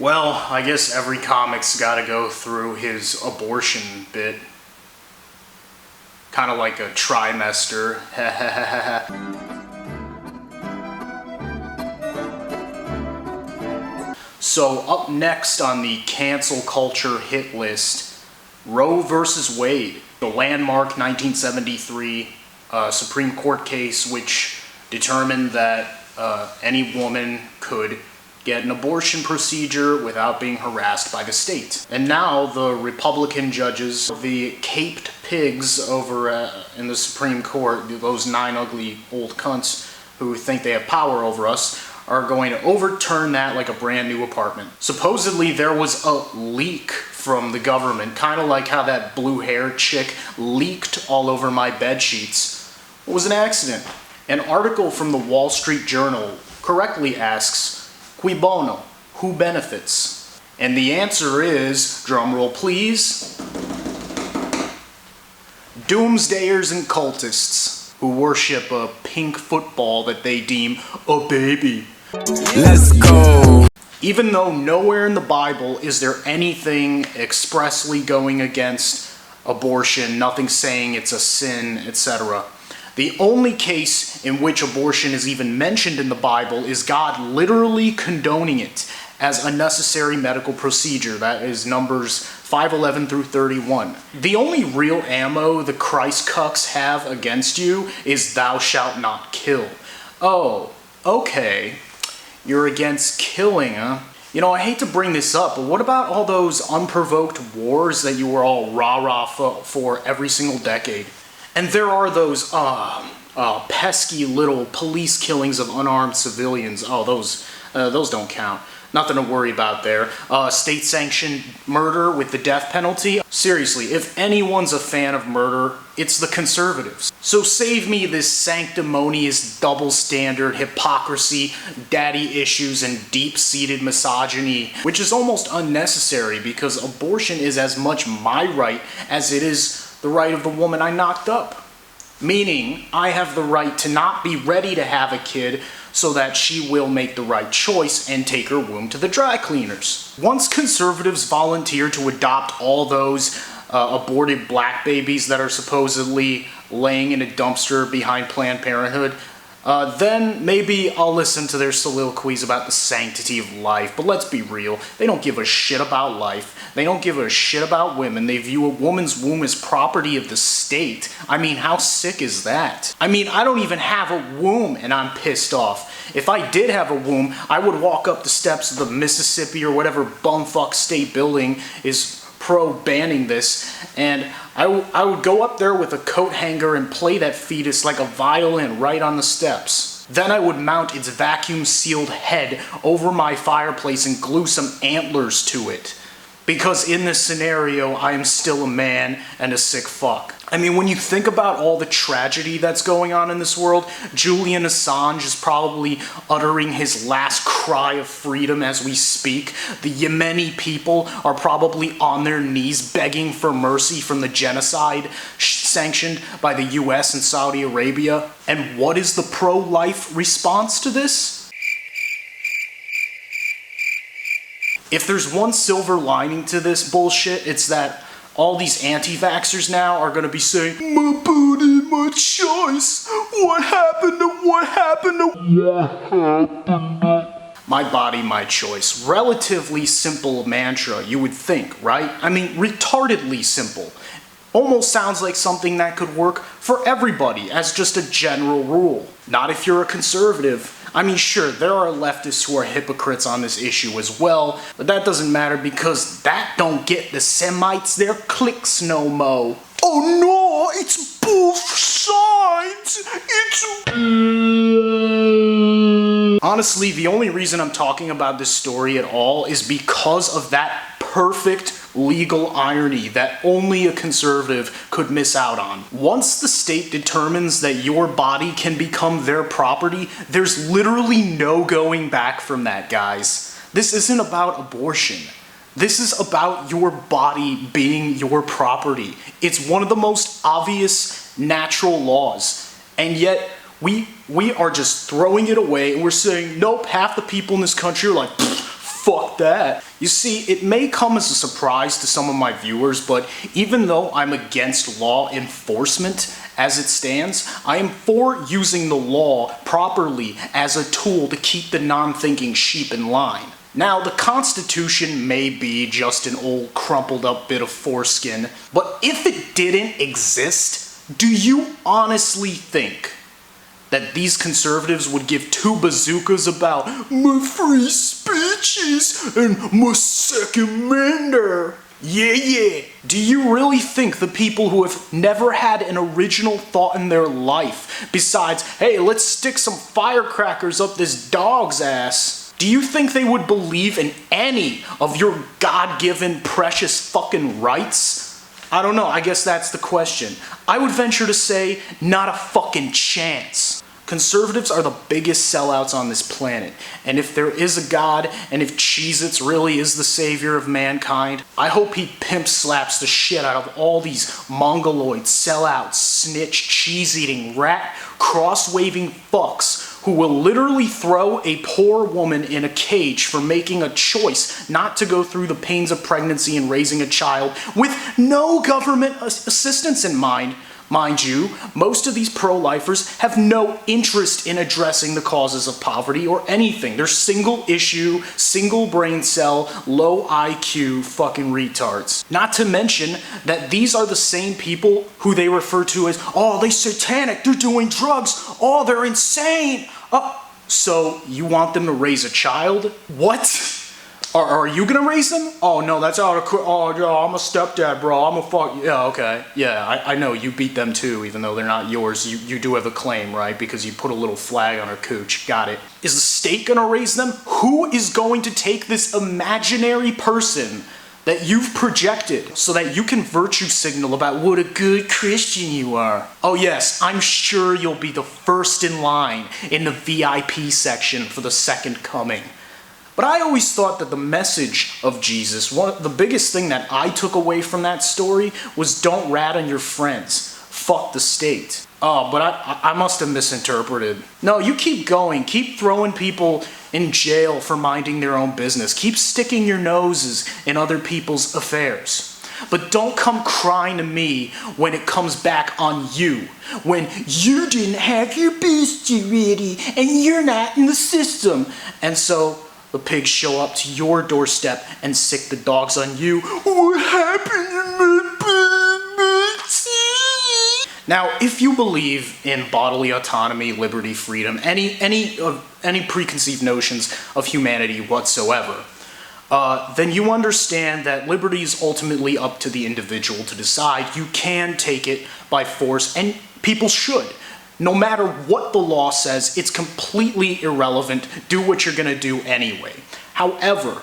Well, I guess every comic's gotta go through his abortion bit. Kind of like a trimester. So up next on the cancel culture hit list, Roe versus Wade, the landmark 1973 Supreme Court case which determined that any woman could get an abortion procedure without being harassed by the state. And now the Republican judges, the caped pigs over in the Supreme Court, those 9 ugly old cunts who think they have power over us, are going to overturn that like a brand new apartment. Supposedly there was a leak from the government, kind of like how that blue-haired chick leaked all over my bed sheets. It was an accident. An article from the Wall Street Journal correctly asks, cui bono? Who benefits? And the answer is, drumroll please, doomsdayers and cultists who worship a pink football that they deem a baby. Let's go! Even though nowhere in the Bible is there anything expressly going against abortion, nothing saying it's a sin, etc. The only case in which abortion is even mentioned in the Bible is God literally condoning it as a necessary medical procedure. That is Numbers 5:11 through 31. The only real ammo the Christ cucks have against you is thou shalt not kill. Oh, okay. You're against killing, huh? You know, I hate to bring this up, but what about all those unprovoked wars that you were all rah-rah for every single decade? And there are those pesky little police killings of unarmed civilians. Oh, those don't count. Nothing to worry about there. State-sanctioned murder with the death penalty. Seriously, if anyone's a fan of murder, it's the conservatives. So save me this sanctimonious double standard, hypocrisy, daddy issues, and deep-seated misogyny, which is almost unnecessary because abortion is as much my right as it is the right of the woman I knocked up. Meaning, I have the right to not be ready to have a kid so that she will make the right choice and take her womb to the dry cleaners. Once conservatives volunteer to adopt all those aborted black babies that are supposedly laying in a dumpster behind Planned Parenthood, then maybe I'll listen to their soliloquies about the sanctity of life. But let's be real, they don't give a shit about life. They don't give a shit about women. They view a woman's womb as property of the state. I mean, how sick is that? I mean, I don't even have a womb and I'm pissed off. If I did have a womb, I would walk up the steps of the Mississippi or whatever bumfuck state building is pro-banning this, and I would go up there with a coat hanger and play that fetus like a violin right on the steps. Then I would mount its vacuum-sealed head over my fireplace and glue some antlers to it. Because in this scenario, I am still a man and a sick fuck. I mean, when you think about all the tragedy that's going on in this world, Julian Assange is probably uttering his last cry of freedom as we speak. The Yemeni people are probably on their knees begging for mercy from the genocide sanctioned by the US and Saudi Arabia. And what is the pro-life response to this? If there's one silver lining to this bullshit, it's that all these anti-vaxxers now are gonna be saying, my body, my choice, what happened to my body, my choice. Relatively simple mantra, you would think, right? I mean, retardedly simple. Almost sounds like something that could work for everybody as just a general rule. Not if you're a conservative. I mean, sure, there are leftists who are hypocrites on this issue as well, but that doesn't matter because that don't get the Semites their clicks no mo. Oh no, it's both sides! Honestly, the only reason I'm talking about this story at all is because of that perfect legal irony that only a conservative could miss out on. Once the state determines that your body can become their property, there's literally no going back from that, guys. This isn't about abortion. This is about your body being your property. It's one of the most obvious natural laws, and yet we are just throwing it away and we're saying, nope, half the people in this country are like, Fuck that. You see, it may come as a surprise to some of my viewers, but even though I'm against law enforcement as it stands, I am for using the law properly as a tool to keep the non-thinking sheep in line. Now, the Constitution may be just an old crumpled up bit of foreskin, but if it didn't exist, do you honestly think that these conservatives would give two bazookas about my free speeches and my second amendment? Yeah. Do you really think the people who have never had an original thought in their life, besides, hey, let's stick some firecrackers up this dog's ass, do you think they would believe in any of your God-given precious fucking rights? I don't know, I guess that's the question. I would venture to say, not a fucking chance. Conservatives are the biggest sellouts on this planet, and if there is a God, and if Cheez-Its really is the savior of mankind, I hope he pimp slaps the shit out of all these mongoloid, sellout, snitch, cheese-eating, rat, cross-waving fucks who will literally throw a poor woman in a cage for making a choice not to go through the pains of pregnancy and raising a child with no government assistance in mind. Mind you, most of these pro-lifers have no interest in addressing the causes of poverty or anything. They're single issue, single brain cell, low IQ fucking retards. Not to mention that these are the same people who they refer to as, oh, they're satanic, they're doing drugs, oh, they're insane. So you want them to raise a child? What? Are you gonna raise them? Oh no, that's out of, oh yeah, I'm a stepdad, bro, I'm a fuck, yeah, okay. Yeah, I know, you beat them too, even though they're not yours. You do have a claim, right? Because you put a little flag on her cooch, got it. Is the state gonna raise them? Who is going to take this imaginary person that you've projected so that you can virtue signal about what a good Christian you are? Oh yes, I'm sure you'll be the first in line in the VIP section for the second coming. But I always thought that the message of Jesus, the biggest thing that I took away from that story was don't rat on your friends. Fuck the state. Oh, but I must have misinterpreted. No, you keep going. Keep throwing people in jail for minding their own business. Keep sticking your noses in other people's affairs. But don't come crying to me when it comes back on you. When you didn't have your boosty ready and you're not in the system. And so the pigs show up to your doorstep and sick the dogs on you. What happened to my baby? Now, if you believe in bodily autonomy, liberty, freedom, any preconceived notions of humanity whatsoever, then you understand that liberty is ultimately up to the individual to decide. You can take it by force, and people should. No matter what the law says, it's completely irrelevant. Do what you're gonna do anyway. However,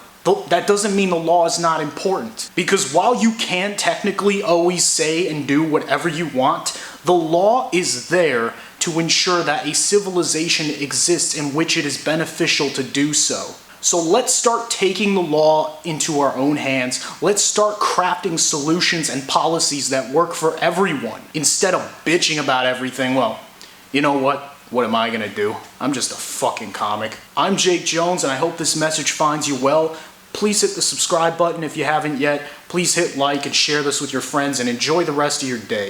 that doesn't mean the law is not important. Because while you can technically always say and do whatever you want, the law is there to ensure that a civilization exists in which it is beneficial to do so. So let's start taking the law into our own hands. Let's start crafting solutions and policies that work for everyone. Instead of bitching about everything, well, you know what? What am I gonna do? I'm just a fucking comic. I'm Jake Jones, and I hope this message finds you well. Please hit the subscribe button if you haven't yet. Please hit like and share this with your friends, and enjoy the rest of your day.